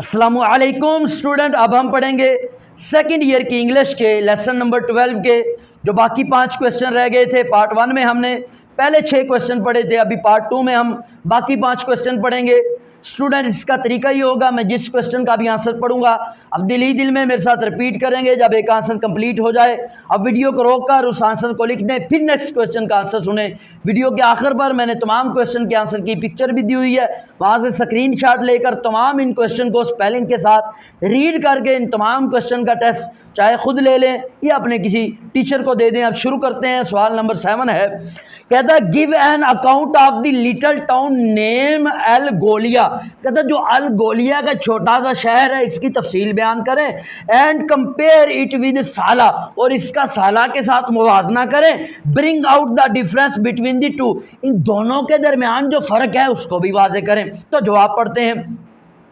अस्सलामुअलैकुम स्टूडेंट। अब हम पढ़ेंगे सेकंड ईयर की इंग्लिश के लेसन नंबर 12 के जो बाकी 5 क्वेश्चन रह गए थे। पार्ट 1 में हमने पहले 6 क्वेश्चन पढ़े थे, अभी पार्ट 2 में हम बाकी 5 क्वेश्चन पढ़ेंगे। स्टूडेंट इसका तरीका ये होगा, मैं जिस क्वेश्चन का भी आंसर पढ़ूंगा अब दिल ही दिल में मेरे साथ रिपीट करेंगे। जब एक आंसर कंप्लीट हो जाए अब वीडियो को रोककर उस आंसर को लिख दें, फिर नेक्स्ट क्वेश्चन का आंसर सुने। वीडियो के आखिर पर मैंने तमाम क्वेश्चन के आंसर की पिक्चर भी दी हुई है, वहाँ से स्क्रीनशॉट लेकर तमाम इन क्वेश्चन को स्पेलिंग के साथ रीड करके इन तमाम क्वेश्चन का टेस्ट चाहे खुद ले लें या अपने किसी टीचर को दे दें। अब शुरू करते हैं। सवाल नंबर 7 है, कहता है give an account of the little town name El Golea. कहता है जो अल गोलिया का छोटा सा शहर है इसकी तफसील बयान करें। एंड कंपेयर इट विद साला, और इसका साला के साथ मुवाजना करें। Bring out the difference between the two, इन दोनों के दरमियान जो फर्क है उसको भी वाजे करें। तो जवाब पढ़ते हैं।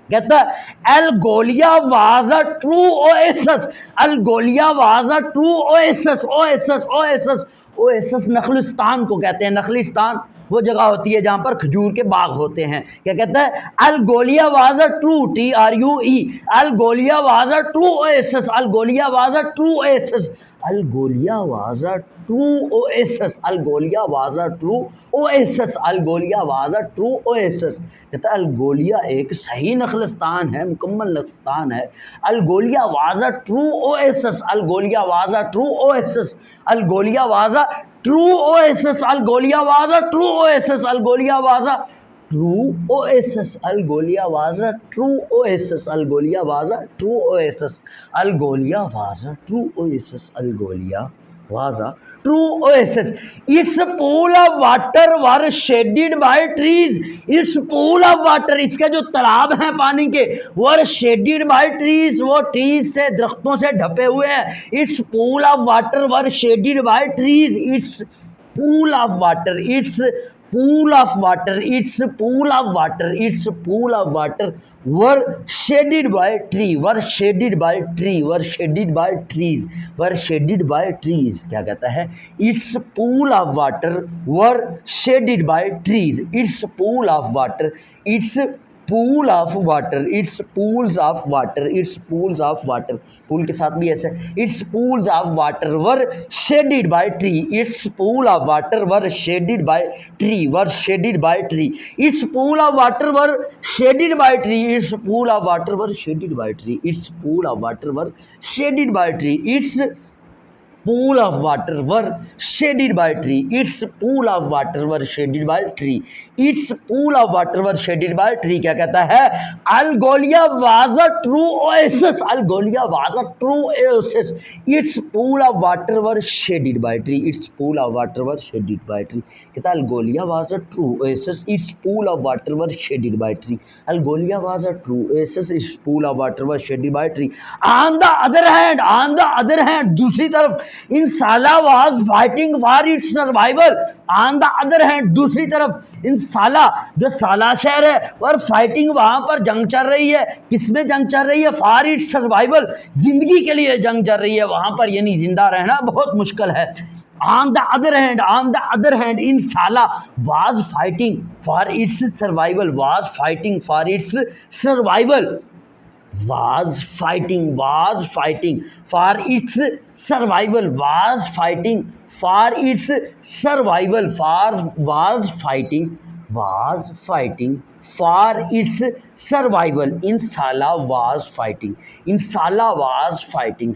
कहता है El Golea was a true oasis. El Golea was a true oasis. Oasis oasis oasis नखलिस्तान को कहते हैं। नखलिस्तान वो जगह होती है जहाँ पर खजूर के बाग होते हैं। क्या कहता है? El Golea was a true TRUE। Al Golea was a true oasis. El Golea was a true oasis. El Golea was a true oasis. El Golea was a true oasis. El Golea was a true oasis. कहता है El गोलिया एक सही नखलिस्तान है, मुकम्मल नखलिस्तान है। El Golea was a true oasis. El Golea was a true oasis. El Golea was a true oasis. El Golea was a true oasis. El Golea was a true oasis. El Golea was a true oasis. El Golea was a true oasis. El Golea was a true oasis. El Golea was a true oasis. It's pool of water were shaded by trees. It's pool of water, इसके जो तालाब हैं पानी के, were shaded by trees, वो trees से दरख्तों से ढपे हुए हैं। It's pool of water were shaded by trees. It's pool of water, it's pool of water, its pool of water, its pool of water were shaded by tree, were shaded by tree, were shaded by trees, were shaded by trees। क्या कहता है? Its pool of water were shaded by trees, its pool of water, its pool of water, it's pools of water, it's pools of water, pool के साथ भी ऐसे। It's pools of water were shaded by tree. It's pool of water were shaded by tree, were shaded by tree. It's pool of water were shaded by tree. It's pool of water were shaded by tree. It's pool of water were shaded by tree. It's pool of water were shaded by tree. Its pool of water were shaded by tree. Its pool of water were shaded by tree। क्या कहता है? Algolia was a true oasis. Algolia was a true oasis. Its pool of water were shaded by tree. Its pool of water were shaded by tree। कहता है Algolia was a true oasis. Its pool of water were shaded by tree. Algolia was a true oasis. Its pool of water were shaded by tree। On the other hand, दूसरी तरफ In Salah was fighting for its survival. On the other hand, दूसरी तरफ इंसाला जो साला शहर है और fighting, वहां पर जंग चल रही है। किसमें जंग चल रही है? फॉर इट्स सर्वाइवल, जिंदगी के लिए जंग चल रही है वहां पर, यानी जिंदा रहना बहुत मुश्किल है। On the other hand In Salah was fighting for its survival, was fighting for its survival, was fighting for its survival, was fighting for its survival, was fighting for its survival। Insala was fighting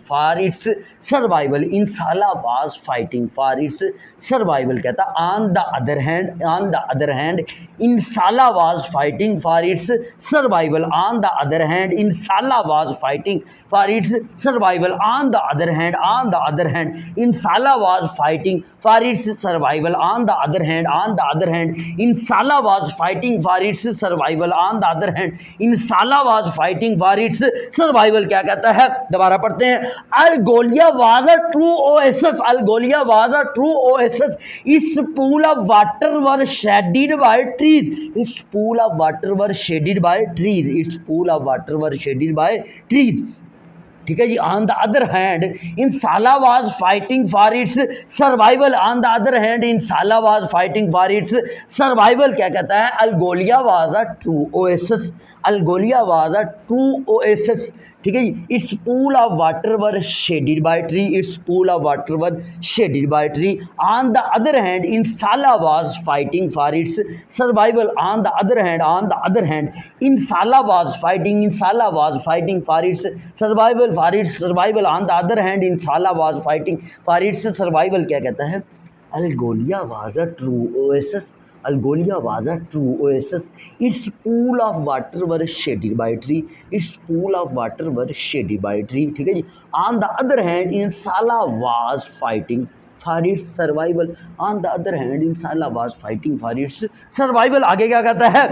for its survival। Insala was fighting for its survival। कहता on the other hand Insala was fighting for its survival। On the other hand Insala was fighting for its survival। On the other hand Insala was fighting for its survival। On the other hand Insala was fighting for its survival। On the other hand In Salah was fighting for its survival. क्या कहता है? दोबारा पढ़ते हैं। Algolia was a true oasis. Algolia was a true oasis. It's pool of water were shaded by trees. It's pool of water were shaded by trees. It's pool of water were shaded by trees. ठीक है जी। On the other hand In Salah was fighting for its survival. On the other hand In Salah was fighting for its survival. क्या कहता है? Algolia was a true oasis. Algolia was a true oasis. ठीक है जी. Its pool of water were shaded by tree. Its pool of water were shaded by tree. On the other hand, Insala was fighting for its survival. On the other hand, Insala was fighting for its survival. On the other hand, Insala was fighting for its survival. क्या कहता है? Algolia was a true oasis. Algolia was a true oasis. Its pool of water were shaded by tree. Its pool of water were shaded by tree. ठीक है जी. On the other hand, Insala was fighting for its survival. On the other hand, Insala was fighting for its survival. आगे क्या कहता है?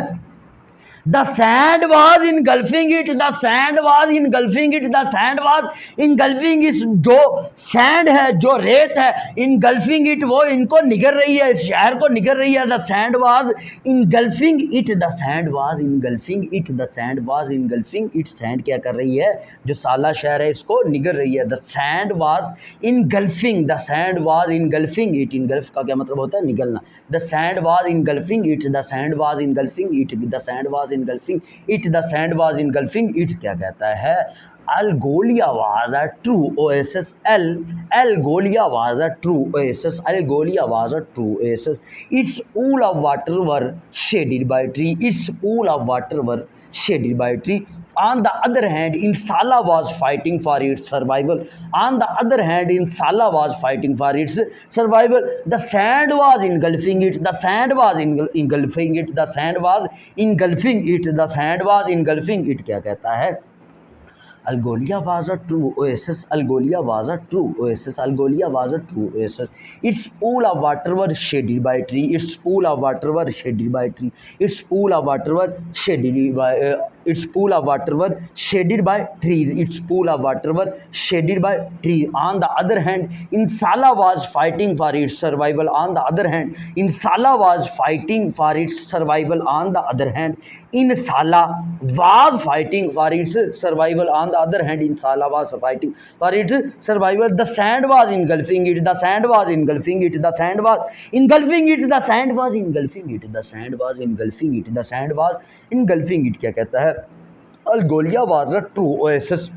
The sand was engulfing it. The sand was engulfing it. The sand was engulfing इस जो sand है, जो रेत है, engulfing it, वो इनको निगल रही है, इस शहर को निगल रही है. The sand was engulfing it. The sand was engulfing it. The sand was engulfing it. Sand क्या कर रही है? जो साला शहर है इसको निगल रही है. The sand was engulfing. The sand was engulfing it. Engulf का क्या मतलब होता है? निगलना. The sand was engulfing it. The sand was engulfing it. The sand was engulfing it. The sand was engulfing it. क्या कहता है? Algolia was a true oasis. Algolia was a true oasis. Algolia was a true oasis. Its pool of water were shaded by tree. Its pool of water were shaded by tree. On the other hand, Insala was fighting for its survival. On the other hand, Insala was fighting for its survival. The sand was engulfing it. The sand was engulfing it. The sand was engulfing it. The sand was engulfing it. क्या कहता है? Algolia was a true oasis. Algolia was a true oasis. Algolia was a true oasis. Its pool of water were shaded by tree. Its pool of water were shaded by tree. Its pool of water were shaded by its pool of water were shaded by trees. Its pool of water were shaded by trees. On the other hand, Insala was fighting for its survival. On the other hand, Insala was fighting for its survival. On the other hand, Insala was fighting for its survival. On the other hand, Insala was fighting for its survival. The sand was engulfing it. The sand was engulfing it. The sand was engulfing it. The sand was engulfing it. The sand was engulfing it. The sand was engulfing it. क्या कहता है? Algolia was a true oasis.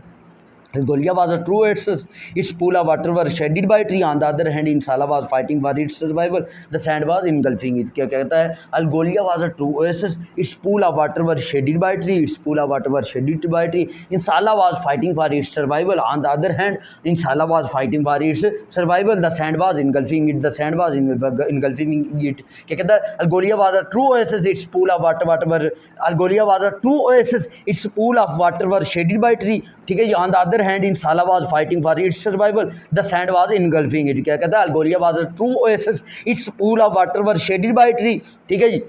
Algolia was a true oasis. Its pool of water were shaded by tree. On the other hand, Insala was fighting for its survival. The sand was engulfing it. क्या कहता है? Algolia was a true oasis. Its pool of water were shaded by tree. Its pool of water were shaded by tree. Insala was fighting for its survival. On the other hand, Insala was fighting for its survival. The sand was engulfing it. The sand was engulfing it. क्या कहता है? Algolia was a true oasis. Its pool of water were Algolia was a true oasis. Its pool of water were shaded by tree. ठीक है जी. On the other hand, Insala was fighting for its survival. The sand was engulfing it. क्या कहता है? Algolia was a true oasis. Its pool of water were shaded by tree. ठीक है जी.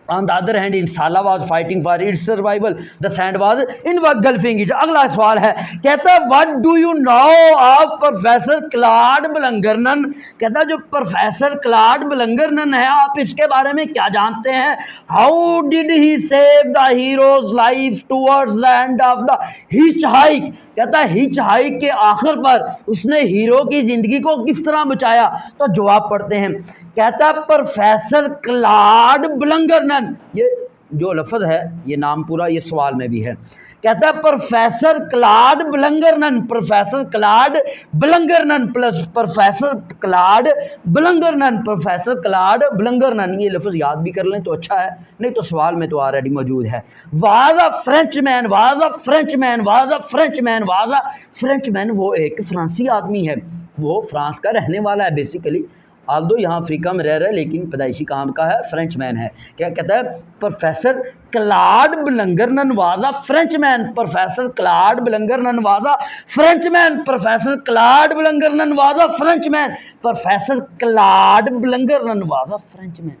On the other hand, Insala was fighting for its survival. The sand was engulfing it. अगला सवाल है, कहता है what do you know of professor Claude Blanguernon? कहता है जो प्रोफेसर क्लाड ब्लंगरनन है, आप इसके बारे में क्या जानते हैं? How did he save the hero's life towards the end of the hitch hike? कहता है हिच हाइक के आखिर पर उसने हीरो की जिंदगी को किस तरह बचाया? तो जवाब पढ़ते हैं. कहता है प्रोफेसर क्लाड ब्लंगरनन. ये जो लफ्ज़ है, ये नाम पूरा ये सवाल में भी है. कहता है professor Claude Blanguernon. Professor Claude Blanguernon plus professor Claude Blanguernon. Professor Claude Blanguernon. ये लफ्ज़ याद भी कर लें तो अच्छा है, नहीं तो सवाल में तो ऑलरेडी मौजूद है. Was a Frenchman. Was a Frenchman. Was a Frenchman. Was a Frenchman. वो एक फ्रांसी आदमी है, वो फ्रांस का रहने वाला है बेसिकली. आल्दो यहाँ अफ्रीका में रह रहा है लेकिन पैदाइशी काम का है, फ्रेंचमैन है. क्या कहता है? Professor Claude Blanguernon was a Frenchman. Professor Claude Blanguernon was a Frenchman. Professor Claude Blanguernon was a Frenchman. Professor Claude Blanguernon was a Frenchman.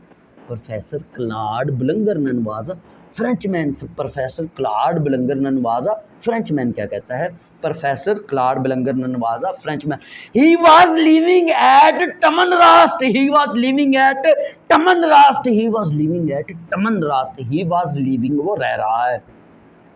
Professor Claude Blanguernon was a Frenchman. Professor Claude Blanguernon was a Frenchman. क्या कहता है? Professor Claude Blanguernon was a Frenchman. He was living at Tamanrasset. He was living at Tamanrasset. He was living at Tamanrasset. He was living, वो रह रहा है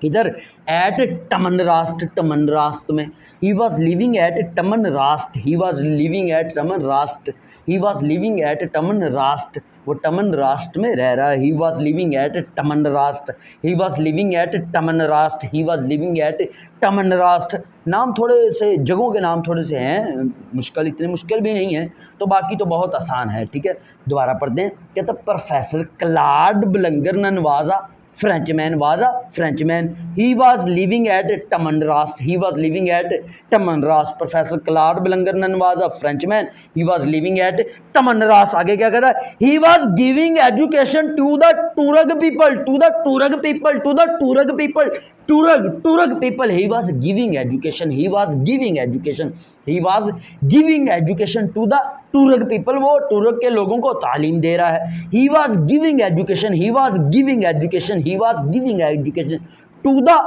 किधर? At Tamanrasset. Tamanrasset में. He was living at Tamanrasset. He was living at Tamanrasset. He was living at Tamanrasset. वो Tamanrasset में रह रहा है। He was living at Tamanrasset, he was living at Tamanrasset, he was living at Tamanrasset. नाम थोड़े से, जगहों के नाम थोड़े से हैं मुश्किल, इतने मुश्किल भी नहीं है, तो बाकी तो बहुत आसान है। ठीक है, दोबारा पढ़ते हैं। कहता प्रोफेसर क्लाड ब्लंगरनन वाजा Frenchman was a Frenchman. He was living at Tamanrast. He was living at Tamanrast. Professor Claude Blangernan was a Frenchman. He was living at Tamanrast. आगे क्या कहता है? He was giving education to the Turag people. To the Turag people. To the Turag people. Turag people. He was giving education. He was giving education. He was giving education to the Tuareg people, वो Tuareg के लोगों को तालीम दे रहा है। He was giving education, he was giving education, he was giving education to the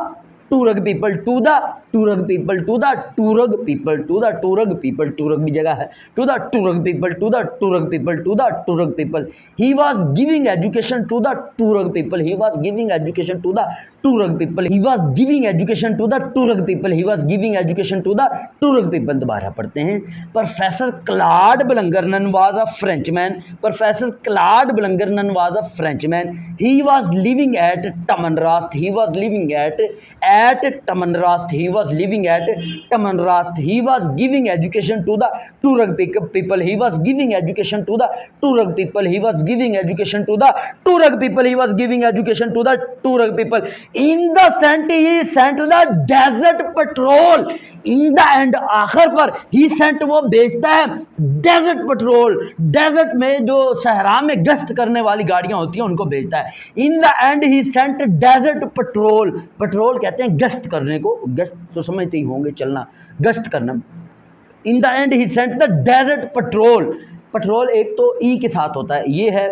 Tuareg people, to the Tuareg people, to the Tuareg people, to the Tuareg people, Tuareg भी जगह है, to the Tuareg people, to the Tuareg people, to the Tuareg people. He was giving education to the Tuareg people, he was giving education to the Tuareg people, he was giving education to the Tuareg people, he was giving education to the Tuareg people. दोबारा पढ़ते हैं। Professor Claude Blanguernon was a Frenchman, professor Claude Blanguernon was a Frenchman. He was living at Tamanrasset, he was living at Tamanrasset, he was living at Tamanrasset. He was giving education to the Tuareg people, he was giving education to the Tuareg people, he was giving education to the Tuareg people, he was giving education to the Tuareg people. In the sent he sent the desert patrol, in the end आखिर पर he sent वो भेजता है desert patrol, desert में जो सहरा में गश्त करने वाली गाड़ियां होती हैं उनको भेजता है। In the end he sent desert patrol, patrol कहते हैं गश्त करने को, गश्त तो समझते ही होंगे चलना, गश्त करना। In the end he sent the desert patrol, patrol एक तो ई के साथ होता है, ये है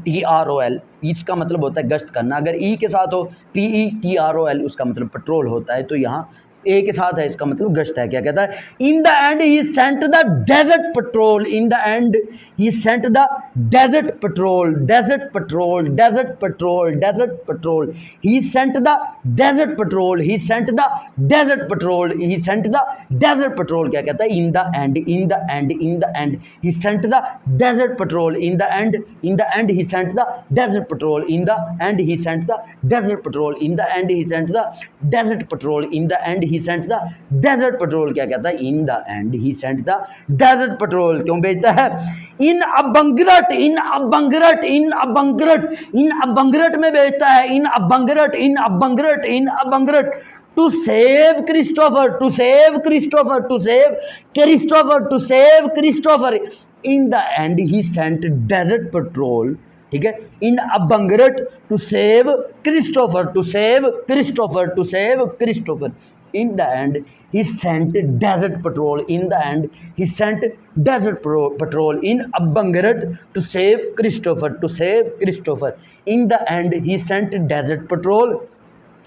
PATROL, इसका मतलब होता है गश्त करना। अगर ई के साथ हो PETROL उसका मतलब पेट्रोल होता है, तो यहाँ ए के साथ है, इसका मतलब गश्त है। क्या कहता है? In the end he sent the desert patrol, in the end he sent the desert patrol, desert patrol, desert patrol, desert patrol. He sent the desert patrol, he sent the desert patrol, he sent the desert patrol. क्या कहता है? In the end, in the end, in the end he sent the desert patrol, in the end, in the end he sent the desert patrol, in the end he sent the desert patrol, in the end he sent the desert patrol, in the end he sent the desert patrol। क्या कहता है? in the end he sent the desert patrol। क्यों भेजता है? in अबंगरट, in अबंगरट, in अबंगरट, in अबंगरट में भेजता है, in अबंगरट, in अबंगरट, in अबंगरट। to save Christopher, to save Christopher, to save Christopher, to save Christopher। in the end he sent desert patrol, ठीक है, in Abangarit to save Christopher, to save Christopher, to save Christopher. In the end he sent desert patrol, in the end he sent desert patrol, in Abangarit to save Christopher, to save Christopher. In the end he sent desert patrol,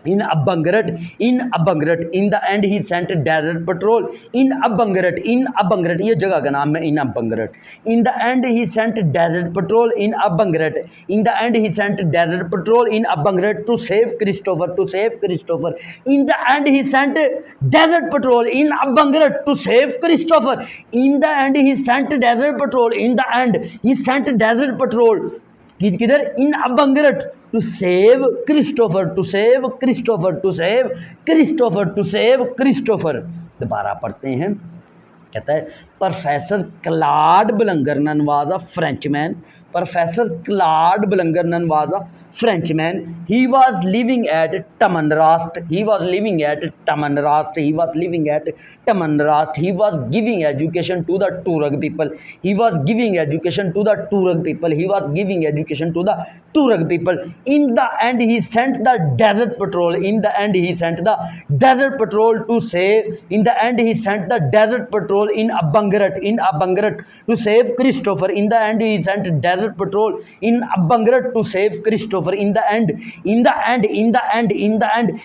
in Abangarit, in Abangarit, in the end he sent desert patrol, in Abangarit, in Abangarit, ये जगह का नाम है, in Abangarit. In the end he sent desert patrol, in Abangarit, in the end he sent desert patrol, in Abangarit to save Christopher, to save Christopher. In the end he sent desert patrol, in Abangarit to save Christopher. In the end he sent desert patrol, in the end he sent desert patrol, किधर? In Abangarit to save Christopher, to save Christopher, to save Christopher, to save Christopher. दोबारा पढ़ते हैं। कहता है professor Claude Blanguernon was a Frenchman, professor Claude Blanguernon was a Frenchman, he was living at Tamanrast, he was living at Tamanrast, he was living at Tamanrast, he was giving education to the Turag people, he was giving education to the Turag people, he was giving education to the Turag people। in the end he sent the desert patrol, in the end he sent the desert patrol to save, in the end he sent the desert patrol in Abangarat, in Abangarat to save Christopher, in the end he sent desert patrol in Abangarat to save Christopher। Christopher. In the end,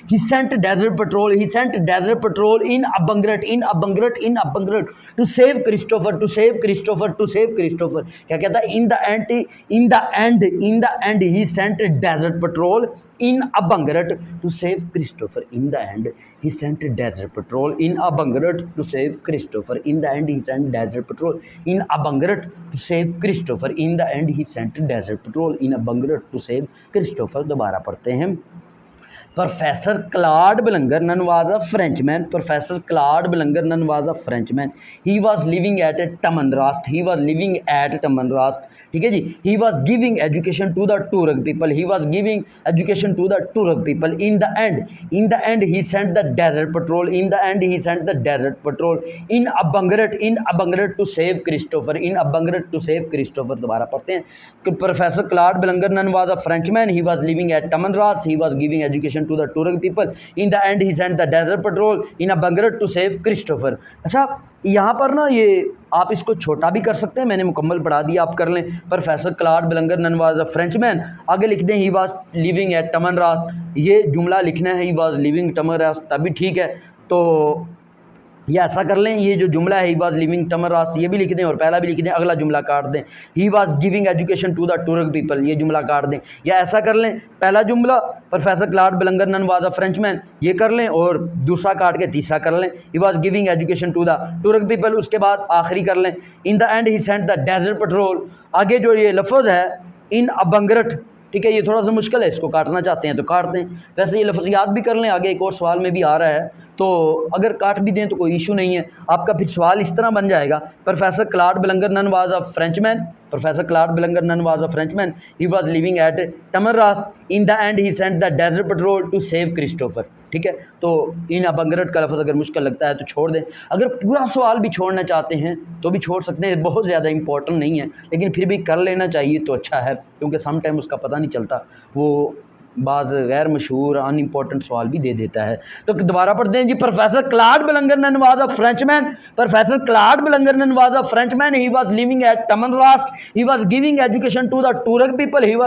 he sent desert patrol in Abangrat to save Christopher. क्या कहता है? In the end he sent desert patrol in Abangrat to save Christopher. In the end he sent desert patrol in Abangrat to save Christopher. In the end he sent desert patrol in Abangrat to save Christopher. In the end he sent desert patrol in Abangrat to save Christopher. दोबारा पढ़ते हैं. Professor Claude Bellangernon was a Frenchman. Professor Claude Bellangernon was a Frenchman. He was living at Tamanrast. ठीक है जी. He was giving education to the Turk people. In the end he sent the desert patrol. In Abangrat to save Christopher. दोबारा पढ़ते हैं. Professor Claude Bellangernon was a Frenchman. He was living at Tamanrast. He was giving education to the Turk people. In the end he sent the desert patrol in Abangrat to save Christopher. अच्छा, यहाँ पर ना ये आप इसको छोटा भी कर सकते हैं, मैंने मुकम्मल पढ़ा दिया, आप कर लें. Professor Claude Blanguernon was a Frenchman. आगे लिख दें he was living at Tamanrasset. ये जुमला लिखना है, ही वाज लिविंग टमनरास्ट, तभी ठीक है. तो ये ऐसा कर लें, ये जो जुमला है ही वाज लिविंग टमनरास्ट ये भी लिख दें और पहला भी लिख दें, अगला जुमला काट दें. He was giving education to the Tuareg people, ये जुमला काट दें. या ऐसा कर लें, पहला जुमला professor Claude Blanguernon was a Frenchman ये कर लें और दूसरा काट के तीसरा कर लें, he was giving education to the Tuareg people. उसके बाद आखिरी कर लें, in the end he sent the desert patrol. आगे जो ये लफ्ज़ है इन अबंगरट, ठीक है, ये थोड़ा सा मुश्किल है, इसको काटना चाहते हैं तो काट दें. वैसे ये लफ्ज़ याद भी कर लें, आगे एक और सवाल में भी आ रहा है, तो अगर काट भी दें तो कोई इशू नहीं है. आपका फिर सवाल इस तरह बन जाएगा, professor Claude Blanguernon was a Frenchman. He was living at Tamanrasset. In the end he sent the desert patrol to save Christopher. ठीक है, तो इन अबंगरट का लफ्ज़ अगर मुश्किल लगता है तो छोड़ दें. अगर पूरा सवाल भी छोड़ना चाहते हैं तो भी छोड़ सकते हैं, बहुत ज़्यादा इंपॉर्टेंट नहीं है, लेकिन फिर भी कर लेना चाहिए तो अच्छा है, क्योंकि सम टाइम उसका पता नहीं चलता, वो बाज़ गैर मशहूर अनइम्पॉर्टेंट सवाल भी दे देता है. तो दोबारा पढ़ते हैं जी. Professor Claude Blanguernon was a Frenchman. He was living at Tamanrasset. He was giving education to the Tuareg people. In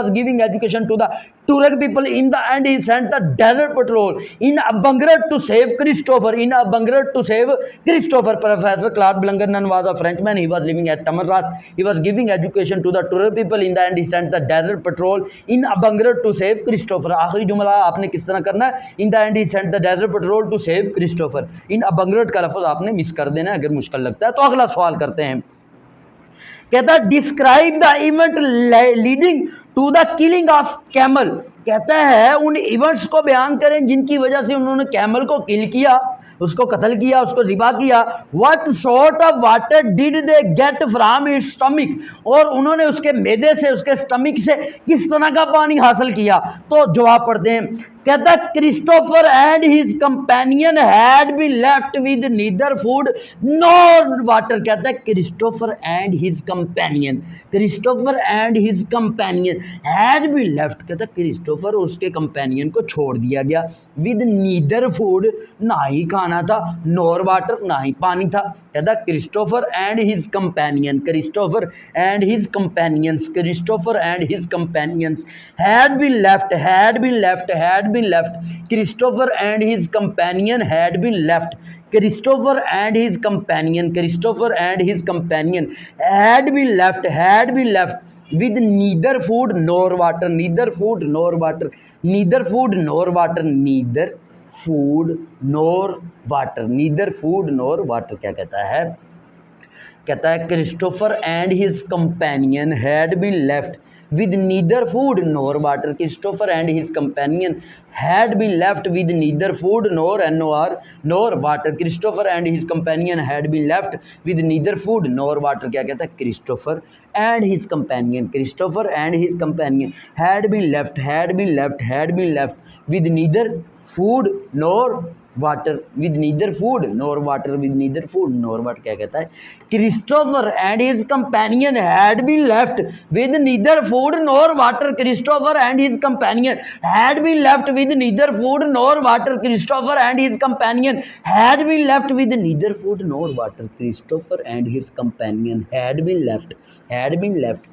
the end he sent the desert patrol in Abangarit to save Christopher. Professor Claude Blanguernon was a Frenchman. He was living at Tamanrasset. He was giving education to the Tuareg people. In the end he sent the desert patrol in Abangarit to save Christopher. आखिरी जुमला आपने किस तरह करना है, in the end he sent the desert patrol to save Christopher. In Abangarit का लफ्ज़ आपने मिस कर देना है अगर मुश्किल लगता है. तो अगला सवाल करते हैं. कहता है describe the event leading to the killing of camel. कहता है उन इवेंट्स को बयान करें जिनकी वजह से उन्होंने कैमल को किल किया, उसको कत्ल किया, उसको ज़िबा किया. What sort of water did they get from its stomach. और उन्होंने उसके मैदे से, उसके स्टमक से किस तरह का पानी हासिल किया. तो जवाब पढ़ते हैं. कहता है Christopher and his companion had been left with neither food nor water. कहता है Christopher and his companion had been left. कहता है क्रिस्टोफर और उसके कंपेनियन को छोड़ दिया गया. विद नीदर फूड, ना ही खाना था, नॉर वाटर, ना ही पानी था. कहता है Christopher and his companions had been left. Christopher and his companion had been left with neither food nor water. क्या कहता है? कहता है Christopher and his companion had been left with neither food nor water. Christopher and his companion had been left with neither food nor water. Christopher and his companion had been left with neither food nor water. क्या कहता है? Christopher and his companion had been left with neither food nor water with neither food nor water with neither food nor water क्या कहता है, Christopher and his companion had been left with neither food nor water, Christopher and his companion had been left with neither food nor water, Christopher and his companion had been left with neither food nor water, Christopher and his companion had been left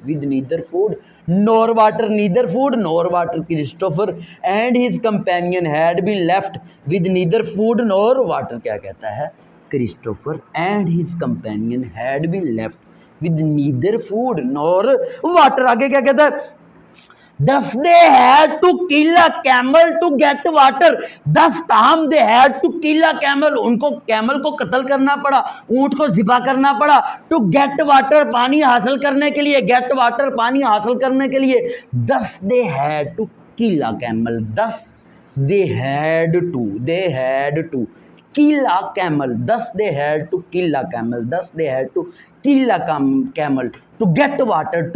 with neither food nor water, neither food nor water, Christopher and his companion had been left with neither food nor water क्या कहता है, Christopher and his companion had been left with neither food nor water. आगे क्या कहता है, Thus they had to kill a camel to get water. Thus ताहम they had to kill a camel. उनको camel को कत्ल करना पड़ा, ऊंट को ज़िबा करना पड़ा, to get water पानी हासिल करने के लिए, get water पानी हासिल करने के लिए। Thus they had to kill a camel. Thus they had to kill a camel. Thus they had to kill a camel. Thus they had to kill a camel to get water.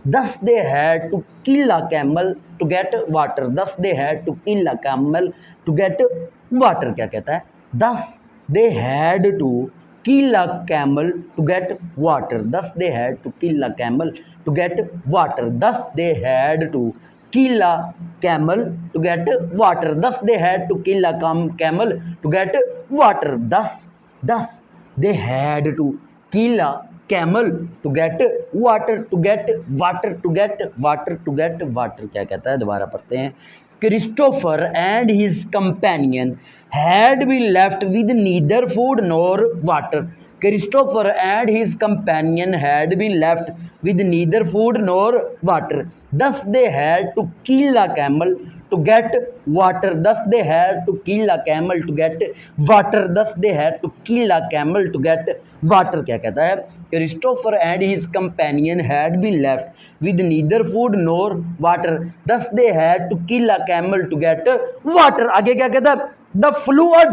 Thus they had to kill a camel to get water. Thus they had to kill a camel to get water क्या कहता है, thus they had to kill a camel to get water. Thus they had to kill a camel to get water. Thus they had to kill a camel to get water. Thus they had to kill a camel to get water. Thus they had to kill a camel to get water क्या कहता है, दोबारा पढ़ते हैं, Christopher and his companion had been left with neither food nor water. Christopher and his companion had been left with neither food nor water. Thus they had to kill a camel to get water. Thus they had to kill a camel to get water. Thus they had to kill a camel to get water क्या कहता है, Christopher and his companion had been left with neither food nor water. Thus they had to kill a camel to get water. आगे क्या कहता है, the fluid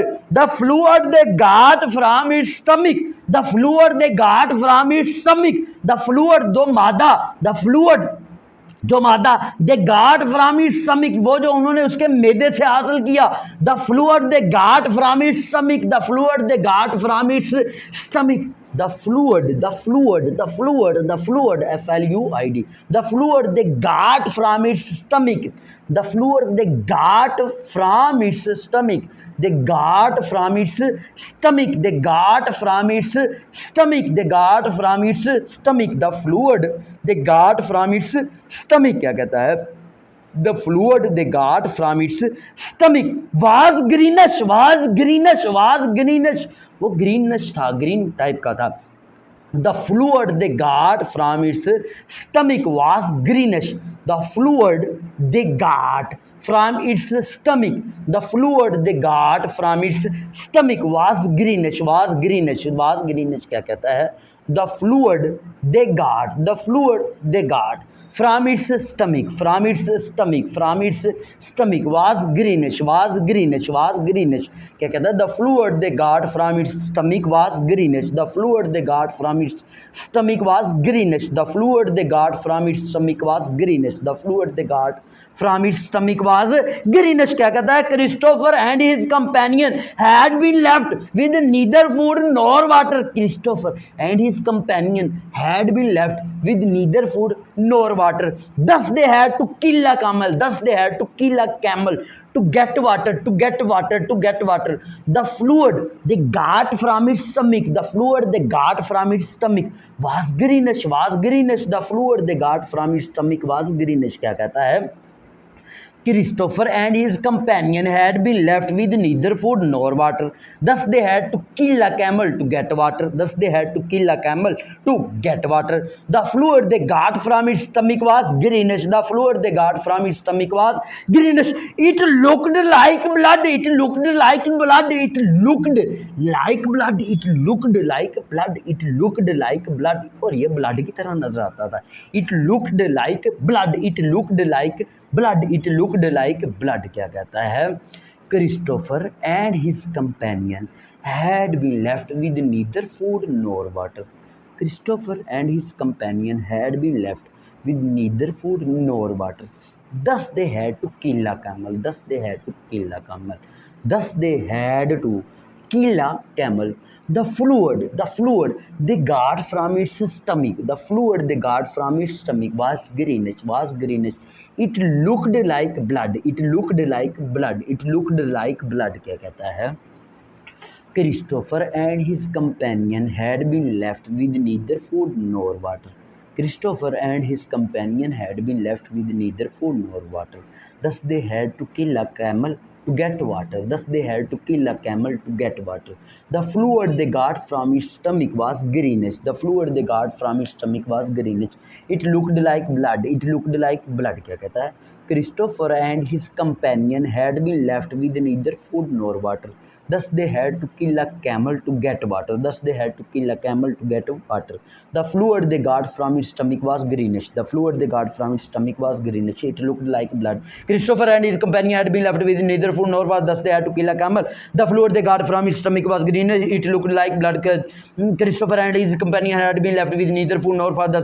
they got from its stomach. The fluid they got from its stomach. The fluid दो मादा, the fluid जो मादा, दे got from it स्टमिक, वो जो उन्होंने उसके मैदे से हासिल किया, the fluid they got from it stomach, the fluid they got from its stomach, the fluid fluid the fluid they got from its stomach, the fluid they got from its stomach, they got from its stomach, they got from its stomach, they got from its stomach, the fluid they got from its stomach क्या कहता है, the fluid they got from its stomach was greenish, वो greenish था, green type का था, the fluid they got from its stomach was greenish, the fluid they got from its stomach, the fluid they got from its stomach was greenish क्या कहता है, the fluid they got from its stomach was greenish क्या कहता है, the fluid they got from its stomach was greenish, the fluid they got from its stomach was greenish, the fluid they got from its stomach was greenish, the fluid they got from its stomach was greenish क्या कहता है, Christopher and his companion had been left with neither food nor water. Christopher and his companion had been left with neither food nor water. Thus they had to kill a camel. To get water. The fluid they got from its stomach. Was greenish. The fluid they got from its stomach was greenish. क्या कहता है, Christopher and his companion had been left with neither food nor water. Thus they had to kill a camel to get water. The fluid they got from its stomach was greenish. It looked like blood. और ये blood की तरह नजर आता था. It looked like blood क्या कहता है, Christopher and his companion had been left with neither food nor water. Christopher and his companion had been left with neither food nor water. Thus they had to kill a camel. Thus they had to kill a camel. Thus they had to kill a camel. The fluid they got from its stomach. The fluid they got from its stomach was greenish. It looked like blood. It looked like blood. It looked like blood. क्या कहता है? Christopher and his companion had been left with neither food nor water. Christopher and his companion had been left with neither food nor water. Thus they had to kill a camel to get water. Thus they had to kill a camel to get water. The fluid they got from its stomach was greenish. The fluid they got from its stomach was greenish. It looked like blood. It looked like blood. क्या कहता है? Christopher and his companion had been left with neither food nor water. Thus they had to kill a camel to get water. Thus they had to kill a camel to get water. The fluid they got from its stomach was greenish. The fluid they got from its stomach was greenish. It looked like blood. Christopher and his companion had been left with neither food nor water. Thus they had to kill a camel. The fluid they got from its stomach was greenish. It looked like blood. Christopher and his companion had been left with neither food nor water.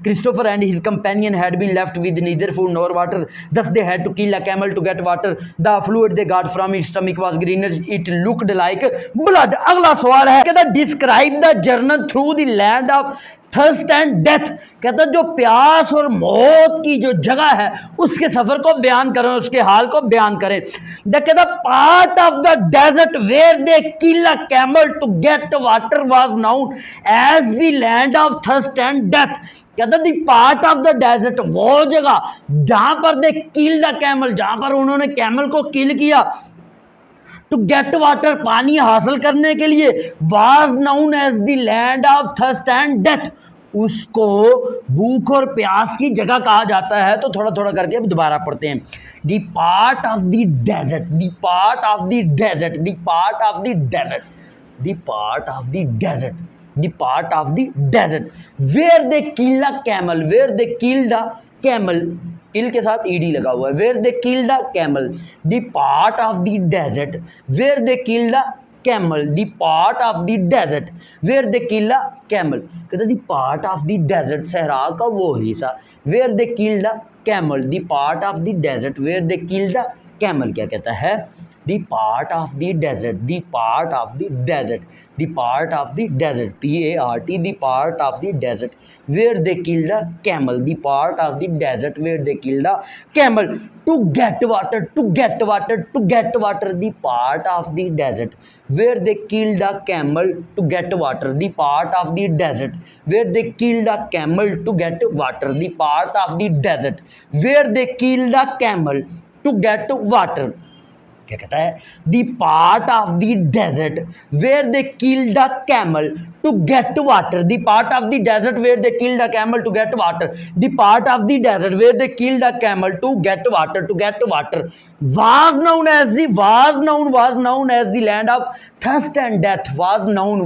Christopher and his companion had been left with neither food nor water. Thus they had to kill a camel to get water. The fluid they got from its stomach was greenish. It looked like blood. अगला सवाल है कहता describe the journal through the land of thirst and death. कहता जो प्यास और मौत की जो जगह है उसके सफर को बयान करें, उसके हाल को बयान करें। कहता part of the desert where they kill a camel to get water was known as the land of thirst and death. कहता the part of the desert वो जगह जहां पर दे किल द कैमल, जहां पर उन्होंने कैमल को किल किया टू गेट वाटर, पानी हासिल करने के लिए, was known as the land of thirst and death. उसको भूख और प्यास की जगह कहा जाता है। तो थोड़ा थोड़ा करके अब दोबारा पढ़ते हैं। The part of the desert, the part of the desert, the part of the desert, the part of the desert, the part of the desert where they kill a camel, where they killed a camel, kill के साथ ED लगा हुआ है। Where they killed a camel, the part of the desert where they killed a camel, the part of the desert where they killed a camel. कहते the part of the desert, सहरा का वो हिस्सा, where they killed a camel, the part of the desert where they killed a camel. क्या कहता है? The part of the desert, the part of the desert, the part of the desert, PART, the part of the desert where they killed a camel, the part of the desert where they killed a camel to get water, to get water, to get water, the part of the desert where they killed a camel to get water, the part of the desert where they killed a camel to get water, the part of the desert where they killed a camel to get water. क्या कहता है? The part of the desert where they killed a camel to get water, the part of the desert where they killed a camel to get water, the part of the desert where they killed a camel to get water, to get water was known as the, was known as the land of thirst and death, was known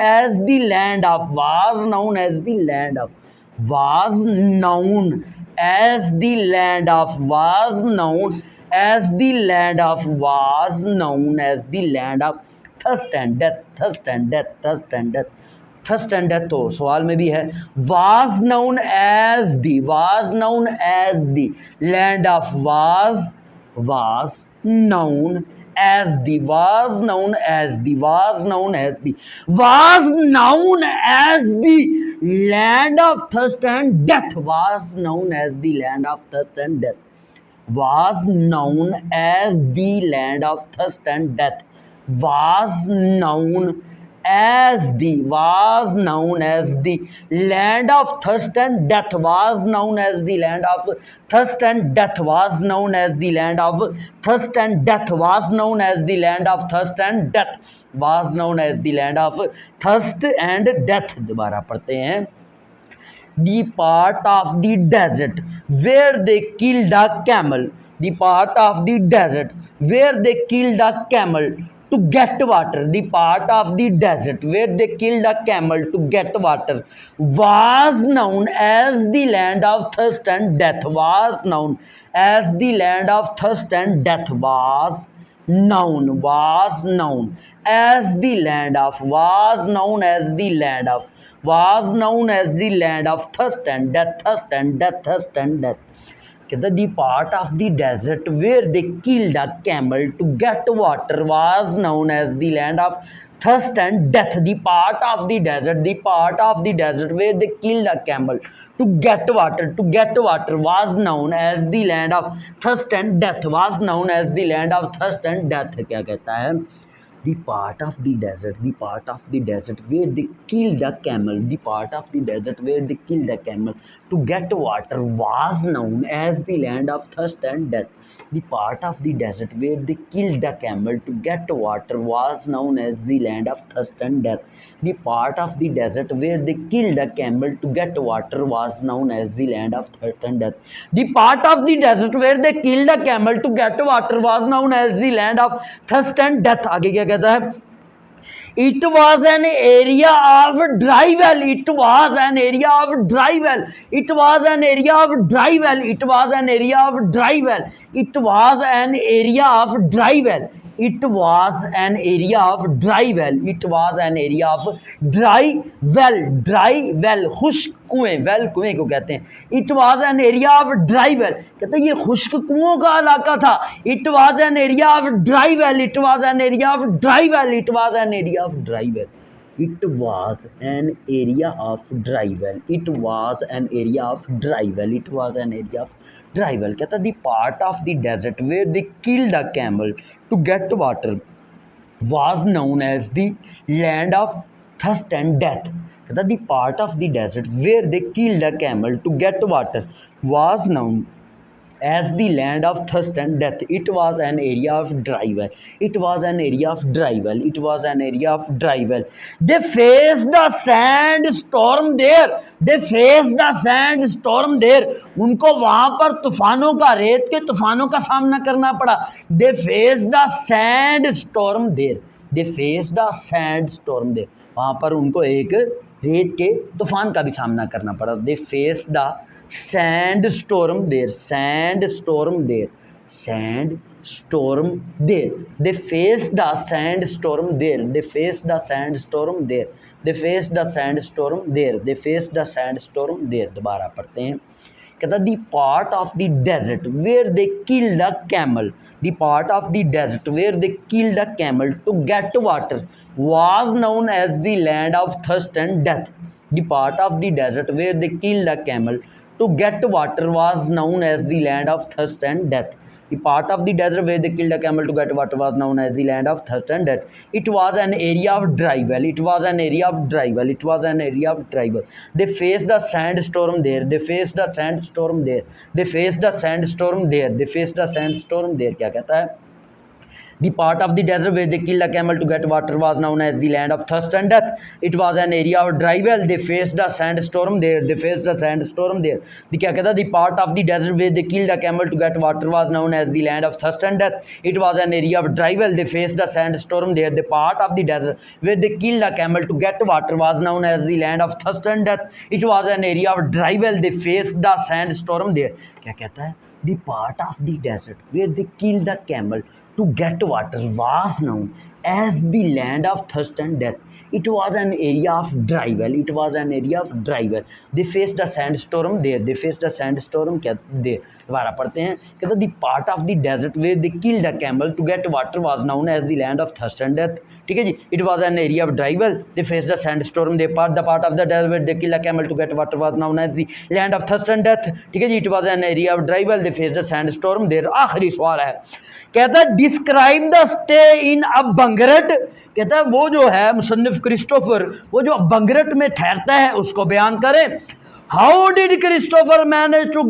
as the land of, was known as the land of, was known as the land of, was known as the land of, was known as the land of thirst and death, thirst and death, thirst and death, thirst and death। तो सवाल में भी है was known as the, was known as the land of, was known as the, was known as the, was known as the, was known as the land of thirst and death, was known as the land of thirst and death, was known as the land of thirst and death, was known as the, was known as the land of thirst and death, was known as the land of thirst and death, was known as the land of thirst and death, was known as the land of thirst and death, was known as the land of thirst and death। दोबारा पढ़ते हैं। The part of the desert where they killed a camel, the part of the desert where they killed a camel to get water, the part of the desert where they killed a camel to get water was known as the land of thirst and death, was known as the land of thirst and death, was known as the land of, was known as the land of, was known as the land of thirst and death, thirst and death, thirst and death. कहता the part of the desert where they killed a camel to get water was known as the land of thirst and death. The part of the desert, the part of the desert where they killed a camel to get water was known as the land of thirst and death, was known as the land of thirst and death. क्या कहता है? The part of the desert where they killed the camel, the part of the desert where they killed the camel to get water was known as the land of thirst and death. The part of the desert where they killed the camel to get water was known as the land of thirst and death. The part of the desert where they killed the camel to get water was known as the land of thirst and death. The part of the desert where they killed the camel to get water was known as the land of thirst and death. आगे क्या कहता है? It was an area of dry well. It was an area of dry well. It was an area of dry well. It was an area of dry well. It was an area of dry well. It was an area of dry well. It was an area of dry well. Dry well, खुश्क कुएं, well कुएं को कहते हैं. It was an area of dry well. कहते हैं ये खुश्क कुओं का इलाका था. It was an area of dry well. It was an area of dry well. It was an area of dry well. It was an area of dry well. It was an area of dry well. It was an area of dry well. कहता the part of the desert where they killed a camel to get water was known as the land of thirst and death. कहता the part of the desert where they killed a camel to get water was known as the land of thirst and death. It was an area of dry well. It was an area of dry well. It was an area of dry well. They faced the sandstorm there. They faced the sandstorm there. उनको वहाँ पर तूफानों का, रेत के तूफानों का सामना करना पड़ा. They faced the sandstorm there. They faced the sandstorm there. वहाँ पर उनको एक रेत के तूफान का भी सामना करना पड़ा. They faced the sandstorm there. Sandstorm there. Sandstorm there. They faced the sandstorm there. They faced the sandstorm there. They faced the sandstorm there. They faced the sandstorm there. दोबारा पढ़ते हैं. कहता the part of the desert where they killed a camel. The part of the desert where they killed a camel to get water was known as the land of thirst and death. The part of the desert where they killed a camel to get water was known as the land of thirst and death. The part of the desert where they killed a camel to get water was known as the land of thirst and death. It was an area of dry well. It was an area of dry well. It was an area of dry well. They faced the sandstorm there. They faced the sandstorm there. They faced the sandstorm there. They faced the sandstorm there. क्या कहता है? The part of the desert where they killed a camel to get water was known as the land of thirst and death. It was an area of dry well. They faced the sandstorm there. They faced the sandstorm there. क्या कहता है? The part of the desert where they killed a camel to get water was known as the land of thirst and death. It was an area of dry well. They faced the sandstorm there. The part of the desert where they killed a camel to get water was known as the land of thirst and death. It was an area of dry well. They faced the sandstorm there. क्या कहता है? The part of the desert where they killed the camel to get water was known as the land of thirst and death. It was an area of dry well. It was an area of dry well. They faced a sandstorm there. They faced a sandstorm क्या there. दोबारा पढ़ते हैं. कहता the part of the desert where they killed a camel to get water was known as the land of thirst and death. ठीक है जी. It was an area of dry well. They faced a sandstorm. The part of the desert where they killed a camel to get water was known as the land of thirst and death. ठीक है जी. It was an area of dry well. They faced a sandstorm there. आखिरी सवाल है. कहता है describe the stay in अ बंगरट. कहता है वो जो है मुसन्निफ क्रिस्टोफर वो जो बंगरट में ठहरता है उसको बयान करें. How did Christopher manage to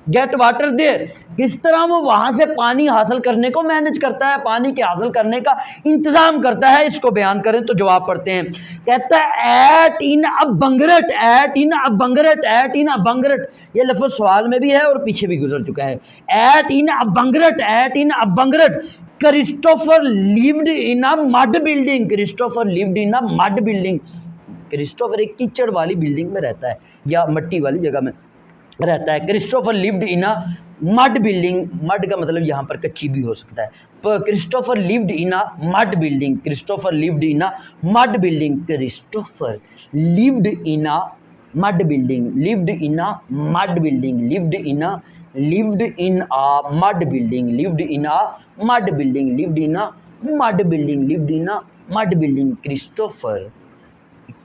get water there. किस तरह वो वहाँ से पानी हासिल करने को मैनेज करता है, पानी के हासिल करने का इंतज़ाम करता है, इसको बयान करें. तो जवाब पढ़ते हैं. कहता है at In Abangarit. At In Abangarit. At In अ बंगरट ये लफ्ज़ सवाल में भी है और पीछे भी गुजर चुका है. At In Abangarit. At In Abangarit Christopher lived in a mud building. Christopher lived in a mud building. Christopher एक कीचड़ वाली बिल्डिंग में रहता है या मट्टी वाली जगह में. रहता है। Christopher lived in a mud building, mud का मतलब यहाँ पर कच्ची भी हो सकता है। Christopher lived in a mud building, Christopher lived in a mud building, Christopher lived in a mud building, lived in a mud building, lived in a mud building, lived in a mud building, lived in a mud building, lived in a mud building, Christopher.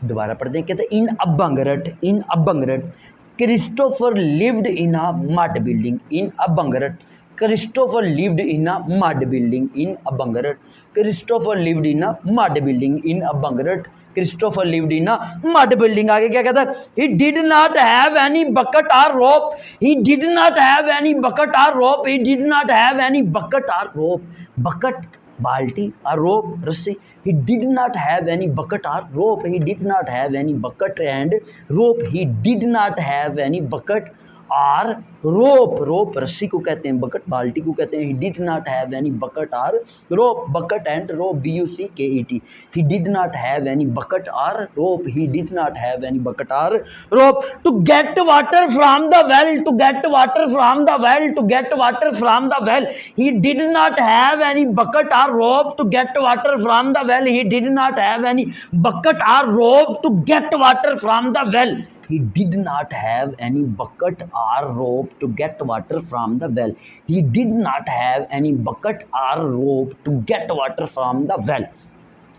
दोबारा पढ़ते हैं, कहते हैं इन Abangarit, in Abangarit Christopher lived in a mud building, in Abangarit Christopher lived in a mud building, in Abangarit Christopher lived in a mud building, in Abangarit Christopher lived in a mud building. आगे क्या कहता है, he did not have any bucket or rope, he did not have any bucket or rope, he did not have any bucket or rope, bucket बाल्टी और रोप रस्सी, he did not have any bucket or rope, he did not have any bucket and rope, he did not have any bucket और रोप रस्सी को कहते हैं, bucket बाल्टी को कहते हैं। He did not have any bucket or rope, bucket and rope, BUCKET, he did not have any bucket or rope, he did not have any bucket or rope. To get water from the well, to get water from the well, to get water from the well, he did not have any bucket or rope to get water from the well, he did not have any bucket or rope to get water from the well, he did not have any bucket or rope to get water from the well, he did not have any bucket or rope to get water from the well,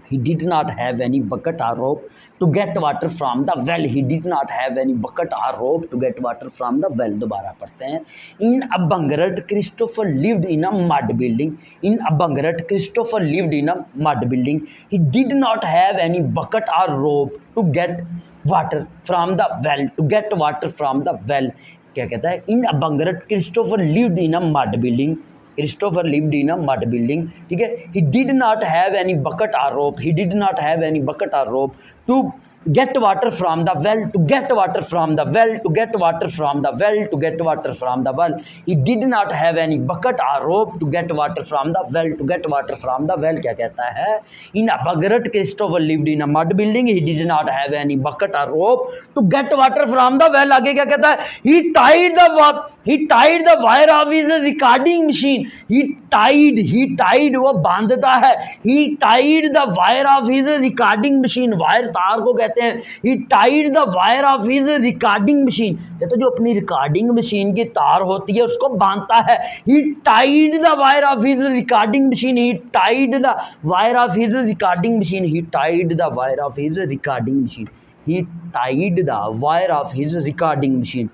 he did not have any bucket or rope to get water from the well, he did not have any bucket or rope to get water from the well। दोबारा पढ़ते हैं, in a bungalow Christopher lived in a mud building, in a bungalow Christopher lived in a mud building, he did not have any bucket or rope to get water from the well, to get water from the well। क्या कहता है, in Abangarit Christopher lived in a mud building, Christopher lived in a mud building, ठीक है। He did not have any bucket or rope, he did not have any bucket or rope to get water from the well, to get water from the well, to get water from the well, to get water from the well, he did not have any bucket or rope to get water from the well, to get water from the well। क्या कहता है, in a buggerat Christopher lived in a mud building, he did not have any bucket or rope to get water from the well। आगे क्या कहता है, he tied the wire of his recording machine, he tied वो बांधता है, he tied the wire of his recording machine, wire तार को कहते हैं। he tied the wire of his recording machine, कहते जो अपनी रिकॉर्डिंग मशीन की तार होती है उसको बांधता है। he tied the wire of his recording machine, he tied the wire of his recording machine, he tied the wire of his recording machine, he tied the wire of his recording machine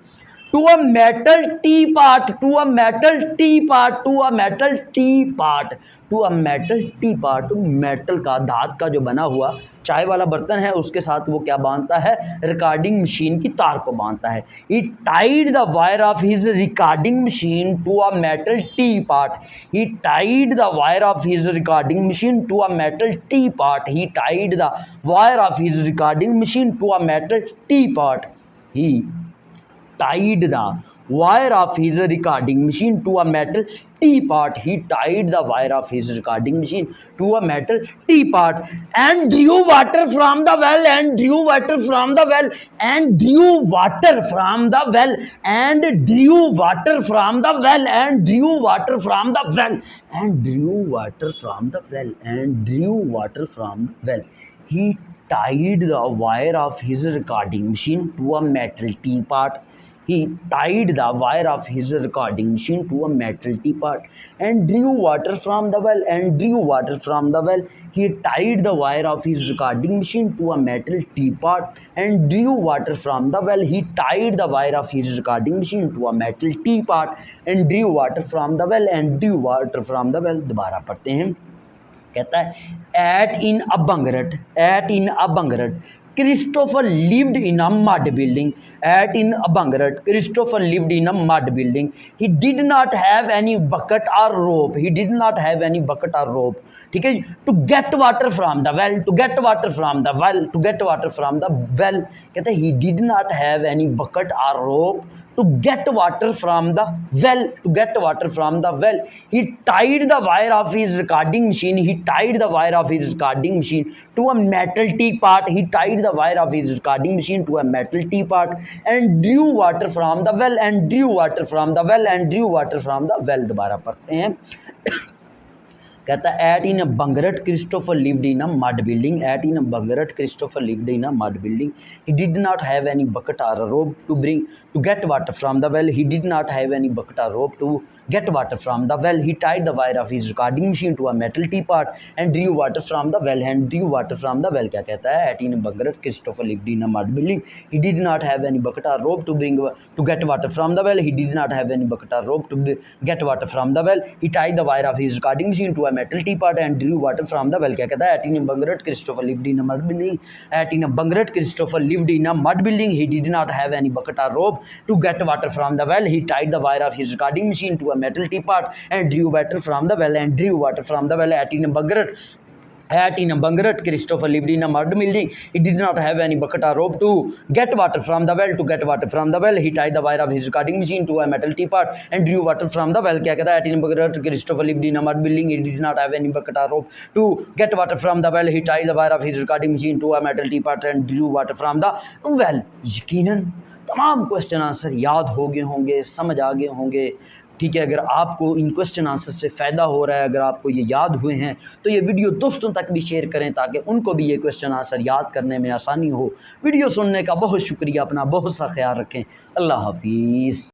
to a metal teapot, to a metal teapot, to a metal teapot, to a metal teapot, metal का धात का जो बना हुआ चाय वाला बर्तन है उसके साथ वो क्या बांधता है, रिकॉर्डिंग मशीन की तार को बांधता है। He tied the wire of his recording machine to a metal teapot, he tied the wire of his recording machine to a metal teapot, he tied the wire of his recording machine to a metal teapot, he tied the wire of his recording machine to a metal teapot, he tied the wire of his recording machine to a metal teapot and drew water from the well, and drew water from the well, and drew water from the well, and drew water from the well, and drew water from the well, and drew water from the well, and drew water from the well, he tied the wire of his recording machine to a metal teapot, he tied the wire of his recording machine to a metal teapot and drew water from the well, and drew water from the well, he tied the wire of his recording machine to a metal teapot and drew water from the well, he tied the wire of his recording machine to a metal teapot and drew water from the well, and drew water from the well। दोबारा पढ़ते हैं, कहता है at In Abangarit, at In Abangarit Christopher lived in a mud building, at In Abangarit Christopher lived in a mud building, he did not have any bucket or rope, he did not have any bucket or rope, ठीक है। To get water from the well, to get water from the well, to get water from the well, कहते हैं he did not have any bucket or rope to get water from the well. To get water from the well, he tied the wire of his recording machine. He tied the wire of his recording machine to a metal teapot. He tied the wire of his recording machine to a metal teapot and drew water from the well. And drew water from the well. And drew water from the well. दोबारा पढ़ते हैं। कहता है at In Abangarit Christopher lived in a mud building. At In Abangarit Christopher lived in a mud building. He did not have any bucket or a rope to bring to get water from the well. He did not have any bucket or rope to get water from the well. He tied the wire of his recording machine to a metal teapot and drew water from the well. And drew water from the well क्या कहता है? At in Bangladesh, Christopher lived in a mud building. He did not have any bucket or rope to get water from the well. He did not have any bucket or rope to get water from the well. He tied the wire of his recording machine to a metal teapot and drew water from the well. क्या कहता है? At in Bangladesh, Christopher lived in a mud building. At in Bangladesh, Christopher lived in a mud building. He did not have any bucket or rope to get water from the well. He tied the wire of his recording machine to a metal teapot and drew water from the well. And drew water from the well. At in Bangladesh, Christopher lived in a mud building. He did not have any bucket or rope to get water from the well. To get water from the well, he tied the wire of his recording machine to a metal teapot and drew water from the well. क्या कहता है? At in Bangladesh, Christopher lived in a mud building. He did not have any bucket or rope to get water from the well. He tied the wire of his recording machine to a metal teapot and drew water from the well. यकीनन तमाम question answer याद हो गए होंगे, समझ आ गए होंगे। ठीक है, अगर आपको इन क्वेश्चन आंसर से फ़ायदा हो रहा है, अगर आपको ये याद हुए हैं, तो ये वीडियो दोस्तों तक भी शेयर करें ताकि उनको भी ये क्वेश्चन आंसर याद करने में आसानी हो। वीडियो सुनने का बहुत शुक्रिया। अपना बहुत सा ख्याल रखें। अल्लाह हाफिज़।